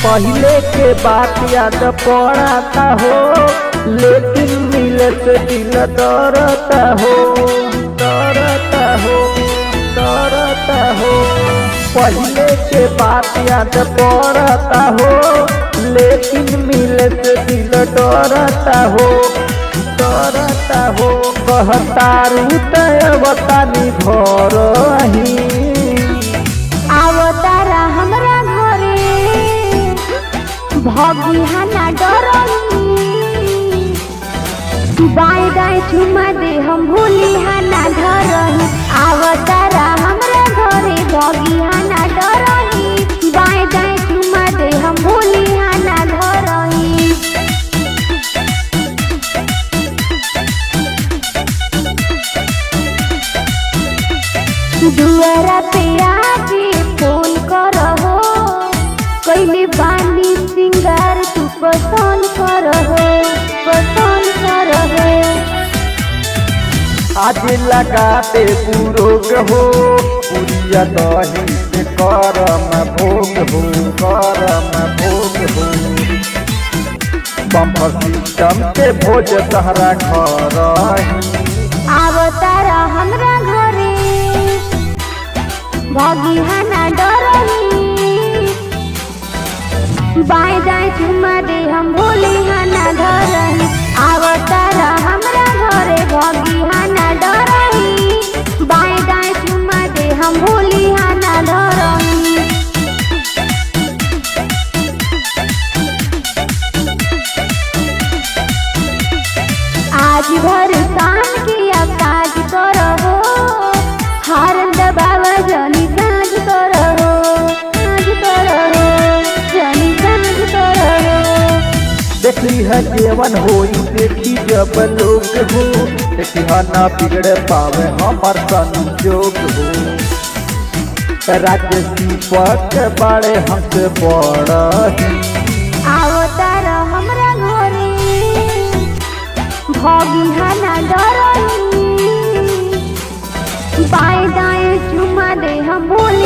पहले के बात याद पड़ता हो, लेकिन मिले से दिल डरता हो, डरता हो, डरता हो। पहले के बात याद पड़ता हो, लेकिन मिले से दिल डरता हो, डरता हो। कहता बतानी घर ही आवतारा हमरा घरे भगिहा ना डरही, बाएं दाएं चुमा दे हम भूलिहा ना धरही। आवतारा हमरा घरे भगिहा ना डरही, बाएं दाएं चुमा दे हम भूलिहा ना धरही। दुआरा पे आके फोन करहो, कैले बानी सिंगार तू पसंद करहो, पसंद करहो। आज लगाते पुरोग हो, पुरिया दही से करम भोग हो, करम भोग हो। बम्पर सिस्टम के भोज तहरा घर ही आवतारा हमरा घरे भगिहा ना डरही, बाएं दाएं चुमा दे हम भूलिहा ना धरही। आवतारा हमरा घरे भगिहा ना डरही, बाएं दाएं चुमा दे हम भूलिहा ना धरही। आज भर शाम किया काज करहो, हारन दबावा जनी साँझ करहो, साँझ करहो, जनी साँझ करहो। देखी है जीवन हो, देखी जब लोग हो, देखी है ना बिगड़ पावे हमार संजोग हो। राज्य दीपक बड़े हमसे बड़ा ही आवतारा हमरा घरे भगिहा ना डरही, बाएं दाएं चुमा दे हम भूलिहा